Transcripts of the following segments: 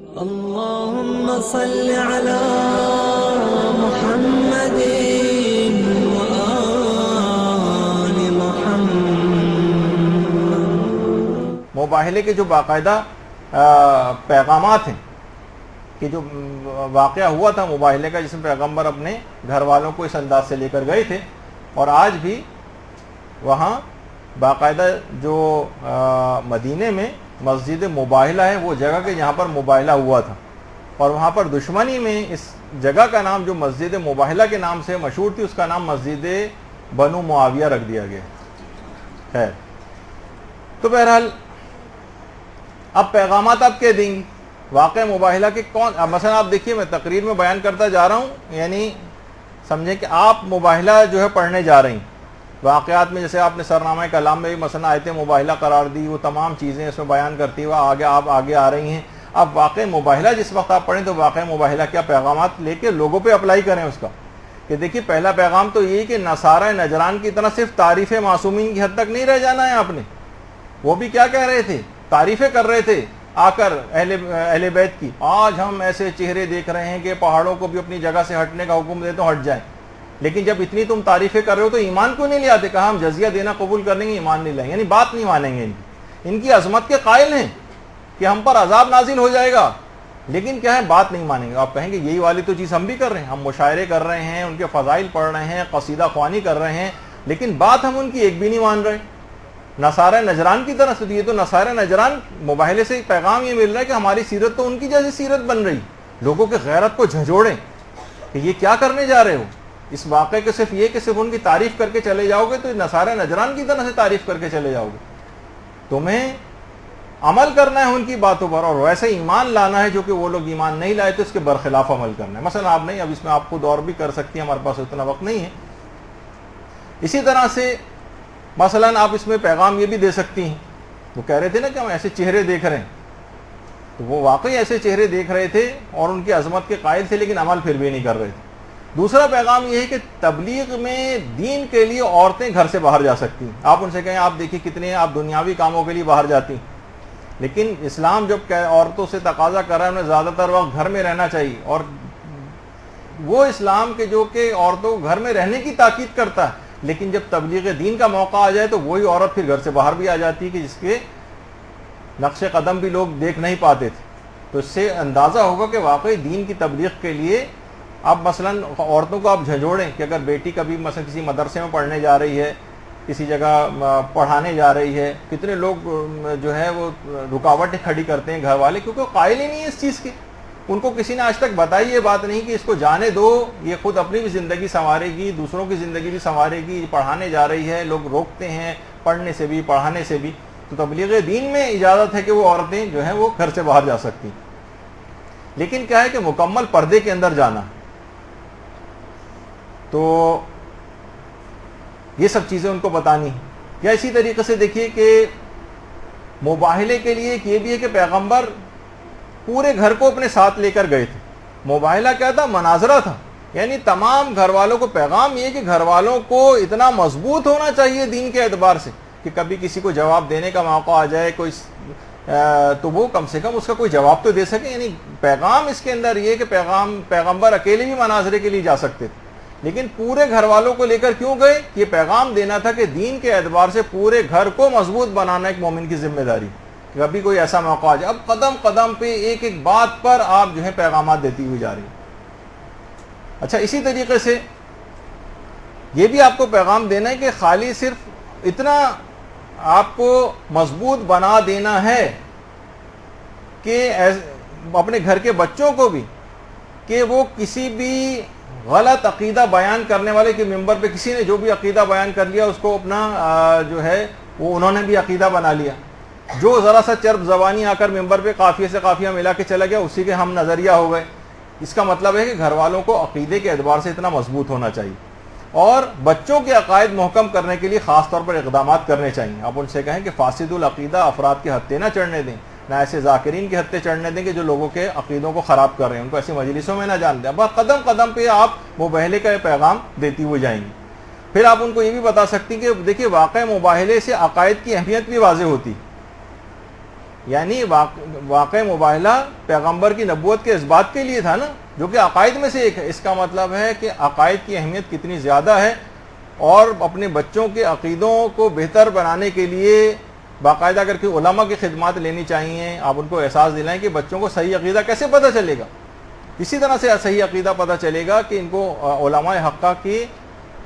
اللهم صل على محمد وآل محمد۔ مباہلے کے جو باقاعدہ پیغامات ہیں کہ جو واقعہ ہوا تھا مباہلے کا، جس میں پیغمبر اپنے گھر والوں کو اس انداز سے لے کر گئے تھے، اور آج بھی وہاں باقاعدہ جو مدینے میں مسجد مباہلہ ہے، وہ جگہ کے جہاں پر مباہلہ ہوا تھا، اور وہاں پر دشمنی میں اس جگہ کا نام جو مسجد مباہلہ کے نام سے مشہور تھی، اس کا نام مسجد بنو معاویہ رکھ دیا گیا۔ خیر، تو بہرحال اب پیغامات آپ کہہ دیں گی واقع مباہلہ کے کون؟ مثلا آپ دیکھیے، میں تقریر میں بیان کرتا جا رہا ہوں، یعنی سمجھیں کہ آپ مباہلہ جو ہے پڑھنے جا رہی ہیں واقعات میں، جیسے آپ نے سرنامہ کلام میں بھی مثلا آیت مباہلہ قرار دی، وہ تمام چیزیں اس میں بیان کرتی ہوئے آپ آگے آ رہی ہیں۔ اب واقع مباہلہ جس وقت آپ پڑھیں تو واقع مباہلہ کیا پیغامات لے کے لوگوں پہ اپلائی کریں اس کا، کہ دیکھیے پہلا پیغام تو یہ کہ نصارہ نجران کی طرح صرف تعریف معصومین کی حد تک نہیں رہ جانا ہے آپ نے۔ وہ بھی کیا کہہ رہے تھے؟ تعریفیں کر رہے تھے آ کر اہل بیت کی، آج ہم ایسے چہرے دیکھ رہے ہیں کہ پہاڑوں کو بھی اپنی جگہ سے ہٹنے کا حکم دے تو ہٹ جائیں، لیکن جب اتنی تم تعریفیں کر رہے ہو تو ایمان کیوں نہیں لے آتے؟ کہا ہم جزیہ دینا قبول کر لیں گے، ایمان نہیں لائیں گے، یعنی بات نہیں مانیں گے۔ ان کی عظمت کے قائل ہیں کہ ہم پر عذاب نازل ہو جائے گا، لیکن کیا ہے؟ بات نہیں مانیں گے۔ آپ کہیں گے یہی والی تو چیز ہم بھی کر رہے ہیں، ہم مشاعرے کر رہے ہیں، ان کے فضائل پڑھ رہے ہیں، قصیدہ خوانی کر رہے ہیں، لیکن بات ہم ان کی ایک بھی نہیں مان رہے۔ نصارہ نجران کی طرح سے، یہ تو نصارہ نجران مباہلے سے پیغام یہ مل رہا ہے کہ ہماری سیرت تو ان کی جیسی سیرت بن رہی، لوگوں کے غیرت کو جھنجھوڑیں کہ یہ کیا کرنے جا رہے ہو۔ اس واقعے کے صرف یہ کہ صرف ان کی تعریف کر کے چلے جاؤ گے تو نصارہ نجران کی طرح سے تعریف کر کے چلے جاؤ گے۔ تمہیں عمل کرنا ہے ان کی باتوں پر، اور ویسے ایمان لانا ہے جو کہ وہ لوگ ایمان نہیں لائے تو اس کے برخلاف عمل کرنا ہے۔ مثلا آپ نہیں، اب اس میں آپ خود اور بھی کر سکتی ہیں، ہمارے پاس اتنا وقت نہیں ہے۔ اسی طرح سے مثلا آپ اس میں پیغام یہ بھی دے سکتی ہیں، وہ کہہ رہے تھے نا کہ ہم ایسے چہرے دیکھ رہے ہیں، تو وہ واقعی ایسے چہرے دیکھ رہے تھے اور ان کی عظمت کے قائل تھے، لیکن عمل پھر بھی نہیں کر رہے تھے۔ دوسرا پیغام یہ ہے کہ تبلیغ میں دین کے لیے عورتیں گھر سے باہر جا سکتی ہیں۔ آپ ان سے کہیں آپ دیکھیے کتنے آپ دنیاوی کاموں کے لیے باہر جاتی ہیں، لیکن اسلام جب عورتوں سے تقاضا کر رہا ہے انہیں زیادہ تر وقت گھر میں رہنا چاہیے، اور وہ اسلام کے جو کہ عورتوں کو گھر میں رہنے کی تاکید کرتا ہے، لیکن جب تبلیغ دین کا موقع آ جائے تو وہی عورت پھر گھر سے باہر بھی آ جاتی ہے کہ جس کے نقش قدم بھی لوگ دیکھ نہیں پاتے تھے۔ تو اس سے اندازہ ہوگا کہ واقعی دین کی تبلیغ کے لیے اب مثلا عورتوں کو آپ جھنجھوڑیں کہ اگر بیٹی کبھی مثلا کسی مدرسے میں پڑھنے جا رہی ہے، کسی جگہ پڑھانے جا رہی ہے، کتنے لوگ جو ہے وہ رکاوٹیں کھڑی کرتے ہیں گھر والے، کیونکہ وہ قائل ہی نہیں ہے اس چیز کے۔ ان کو کسی نے آج تک بتائی یہ بات نہیں کہ اس کو جانے دو، یہ خود اپنی بھی زندگی سنوارے گی، دوسروں کی زندگی بھی سنوارے گی، پڑھانے جا رہی ہے، لوگ روکتے ہیں پڑھنے سے بھی پڑھانے سے بھی۔ تو تبلیغ دین میں اجازت ہے کہ وہ عورتیں جو ہیں وہ گھر سے باہر جا سکتی، لیکن کیا ہے کہ مکمل پردے کے اندر جانا۔ تو یہ سب چیزیں ان کو بتانی ہیں۔ یا اسی طریقے سے دیکھیے کہ مباہلے کے لیے یہ بھی ہے کہ پیغمبر پورے گھر کو اپنے ساتھ لے کر گئے تھے۔ مباہلہ کیا تھا؟ مناظرہ تھا، یعنی تمام گھر والوں کو پیغام یہ کہ گھر والوں کو اتنا مضبوط ہونا چاہیے دین کے اعتبار سے کہ کبھی کسی کو جواب دینے کا موقع آ جائے کوئی تو وہ کم سے کم اس کا کوئی جواب تو دے سکے۔ یعنی پیغام اس کے اندر یہ کہ پیغمبر اکیلے بھی مناظرے کے لیے جا سکتے تھے، لیکن پورے گھر والوں کو لے کر کیوں گئے؟ یہ پیغام دینا تھا کہ دین کے اعتبار سے پورے گھر کو مضبوط بنانا ایک مومن کی ذمہ داری، کہ کبھی کوئی ایسا موقع آ جائے۔ اب قدم قدم پہ ایک ایک بات پر آپ جو ہے پیغامات دیتی ہوئی جا رہی ہیں۔ اچھا، اسی طریقے سے یہ بھی آپ کو پیغام دینا ہے کہ خالی صرف اتنا آپ کو مضبوط بنا دینا ہے کہ اپنے گھر کے بچوں کو بھی، کہ وہ کسی بھی غلط عقیدہ بیان کرنے والے کے ممبر پہ کسی نے جو بھی عقیدہ بیان کر لیا اس کو اپنا جو ہے وہ انہوں نے بھی عقیدہ بنا لیا۔ جو ذرا سا چرب زبانی آ کر ممبر پہ قافیے سے قافیہ ملا کے چلا گیا، اسی کے ہم نظریہ ہو گئے۔ اس کا مطلب ہے کہ گھر والوں کو عقیدے کے اعتبار سے اتنا مضبوط ہونا چاہیے، اور بچوں کے عقائد محکم کرنے کے لیے خاص طور پر اقدامات کرنے چاہیے۔ آپ ان سے کہیں کہ فاسد العقیدہ افراد کے ہتھے نہ چڑھنے دیں، نہ ایسے ذاکرین کے ہتھے چڑھنے دیں کہ جو لوگوں کے عقیدوں کو خراب کر رہے ہیں، ان کو ایسی مجلسوں میں نہ جان دیں۔ اب قدم قدم پہ آپ مباہلے کا پیغام دیتی ہوئے جائیں گی۔ پھر آپ ان کو یہ بھی بتا سکتی کہ دیکھیے واقع مباہلے سے عقائد کی اہمیت بھی واضح ہوتی، یعنی واقع مباہلہ پیغمبر کی نبوت کے اس بات کے لیے تھا نا، جو کہ عقائد میں سے ایک ہے۔ اس کا مطلب ہے کہ عقائد کی اہمیت کتنی زیادہ ہے، اور اپنے بچوں کے عقیدوں کو بہتر بنانے کے لیے باقاعدہ اگر کہ علماء کی خدمات لینی چاہیے۔ آپ ان کو احساس دلائیں کہ بچوں کو صحیح عقیدہ کیسے پتہ چلے گا، اسی طرح سے صحیح عقیدہ پتہ چلے گا کہ ان کو علماء حقہ کی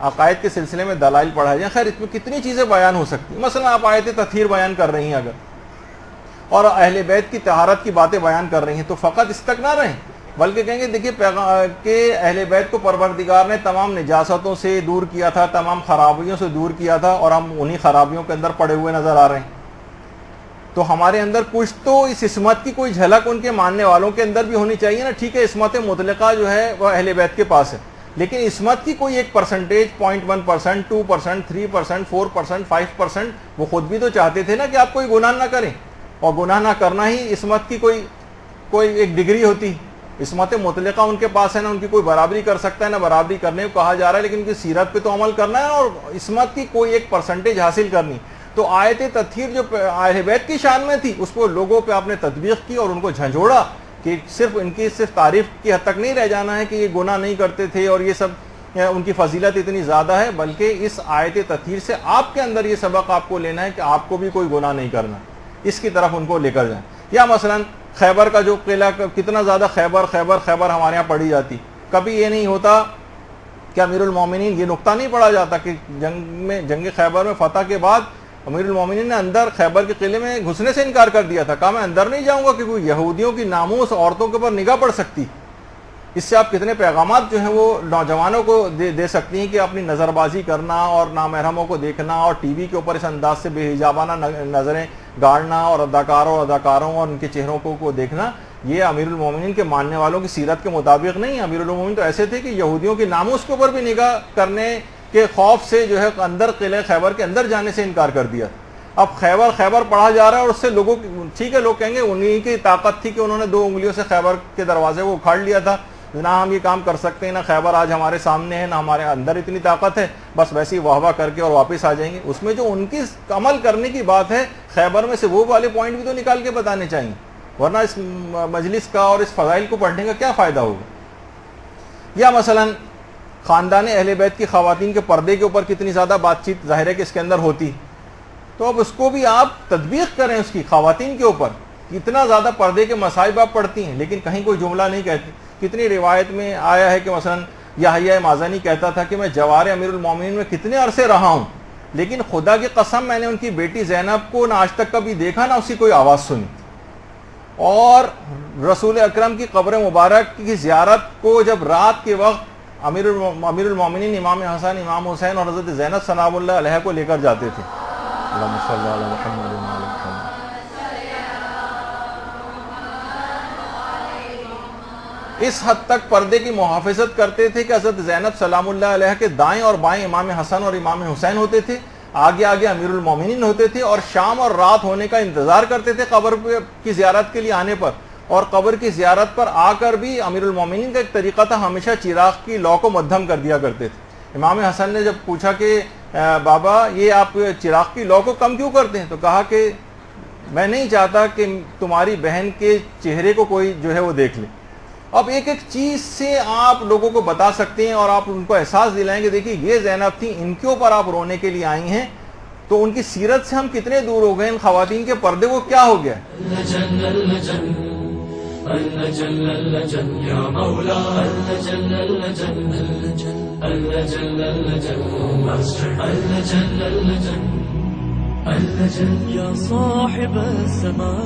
عقائد کے سلسلے میں دلائل پڑھائے جائیں۔ خیر اس میں کتنی چیزیں بیان ہو سکتی ہیں، مثلا آپ آیت تطہیر بیان کر رہی ہیں اگر، اور اہل بیت کی طہارت کی باتیں بیان کر رہی ہیں، تو فقط اس تک نہ رہیں، بلکہ کہیں گے دیکھیے کہ اہل بیت کو پروردگار نے تمام نجاستوں سے دور کیا تھا، تمام خرابیوں سے دور کیا تھا، اور ہم انہی خرابیوں کے اندر پڑے ہوئے نظر آ رہے ہیں۔ تو ہمارے اندر کچھ تو اس عصمت کی کوئی جھلک ان کے ماننے والوں کے اندر بھی ہونی چاہیے نا۔ ٹھیک ہے عصمت مطلقہ جو ہے وہ اہل بیت کے پاس ہے، لیکن عصمت کی کوئی ایک پرسنٹیج 0.1%، 2%، 3%، 4%، 5%، وہ خود بھی تو چاہتے تھے نا کہ آپ کوئی گناہ نہ کریں، اور گناہ نہ کرنا ہی عصمت کی کوئی ایک ڈگری ہوتی۔ عصمت مطلقہ ان کے پاس ہے نا، ان کی کوئی برابری کر سکتا ہے نہ برابری کرنے کو کہا جا رہا ہے، لیکن ان کی سیرت پہ تو عمل کرنا ہے اور عصمت کی کوئی ایک پرسنٹیج حاصل کرنی۔ تو آیت تطہیر جو اہل بیت کی شان میں تھی، اس کو لوگوں پہ آپ نے تطبیق کی اور ان کو جھنجھوڑا کہ ان کی صرف تعریف کی حد تک نہیں رہ جانا ہے کہ یہ گناہ نہیں کرتے تھے اور یہ سب ان کی فضیلت اتنی زیادہ ہے، بلکہ اس آیت تطہیر سے آپ کے اندر یہ سبق آپ کو لینا ہے کہ آپ کو بھی کوئی گناہ نہیں کرنا، اس کی طرف ان کو لے کر جائیں۔ یا مثلا خیبر کا جو قلعہ، کتنا زیادہ خیبر ہمارے یہاں پڑھی جاتی، کبھی یہ نہیں ہوتا کہ امیر المومنین، یہ نقطہ نہیں پڑھا جاتا کہ جنگ خیبر میں فتح کے بعد امیر المومنین نے اندر خیبر کے قلعے میں گھسنے سے انکار کر دیا تھا، کہا میں اندر نہیں جاؤں گا کہ کوئی یہودیوں کی ناموس عورتوں کے اوپر نگاہ پڑ سکتی۔ اس سے آپ کتنے پیغامات جو ہیں وہ نوجوانوں کو دے سکتی ہیں کہ اپنی نظر بازی کرنا اور نامحرموں کو دیکھنا اور ٹی وی کے اوپر اس انداز سے بے حجابانہ نظریں گاڑنا اور اداکاروں اور ان کے چہروں کو دیکھنا، یہ امیر المومنین کے ماننے والوں کی سیرت کے مطابق نہیں۔ امیر المومنین تو ایسے تھے کہ یہودیوں کی ناموس کے اوپر بھی نگاہ کرنے کے خوف سے جو ہے اندر قلعہ خیبر کے اندر جانے سے انکار کر دیا۔ اب خیبر پڑھا جا رہا ہے اور اس سے لوگوں، ٹھیک ہے لوگ کہیں گے انہی کی طاقت تھی کہ انہوں نے 2 انگلیوں سے خیبر کے دروازے کو اکھاڑ لیا تھا، نہ ہم یہ کام کر سکتے ہیں، نہ خیبر آج ہمارے سامنے ہے، نہ ہمارے اندر اتنی طاقت ہے، بس ویسے ہی واہ واہ کر کے اور واپس آ جائیں گے۔ اس میں جو ان کی عمل کرنے کی بات ہے، خیبر میں سے وہ والے پوائنٹ بھی تو نکال کے بتانے چاہیے، ورنہ اس مجلس کا اور اس فضائل کو پڑھنے کا کیا فائدہ ہوگا۔ یا مثلا خاندان اہل بیت کی خواتین کے پردے کے اوپر کتنی زیادہ بات چیت ظاہر ہے کہ اس کے اندر ہوتی، تو اب اس کو بھی آپ تطبیق کریں، اس کی خواتین کے اوپر کتنا زیادہ پردے کے مصائب آپ پڑھتی ہیں لیکن کہیں کوئی جملہ نہیں کہتی۔ کتنی روایت میں آیا ہے کہ مثلا یحییٰ مازنی کہتا تھا کہ میں جوار امیر المومنین میں کتنے عرصے رہا ہوں، لیکن خدا کی قسم میں نے ان کی بیٹی زینب کو نہ آج تک کبھی دیکھا نہ اسی کوئی آواز سنی۔ اور رسول اکرم کی قبر مبارک کی زیارت کو جب رات کے وقت امیر المومنین امام حسن، امام حسین اور حضرت زینب سلام اللہ علیہ کو لے کر جاتے تھے۔ اللہم صلی علی محمد و علی محمد۔ اس حد تک پردے کی محافظت کرتے تھے کہ حضرت زینب سلام اللہ علیہ کے دائیں اور بائیں امام حسن اور امام حسین ہوتے تھے، آگے امیر المومنین ہوتے تھے، اور شام اور رات ہونے کا انتظار کرتے تھے قبر کی زیارت کے لیے آنے پر۔ اور قبر کی زیارت پر آ کر بھی امیر المومنین کا ایک طریقہ تھا، ہمیشہ چراغ کی لو کو مدھم کر دیا کرتے تھے۔ امام حسن نے جب پوچھا کہ بابا یہ آپ چراغ کی لو کو کم کیوں کرتے ہیں، تو کہا کہ میں نہیں چاہتا کہ تمہاری بہن کے چہرے کو کوئی جو ہے وہ دیکھ لے۔ اب ایک چیز سے آپ لوگوں کو بتا سکتے ہیں اور آپ ان کو احساس دلائیں گے دیکھیے یہ زینب تھی، ان کے اوپر آپ رونے کے لیے آئی ہیں، تو ان کی سیرت سے ہم کتنے دور ہو گئے، ان خواتین کے پردے وہ کیا ہو گیا۔ يا صاحب السماء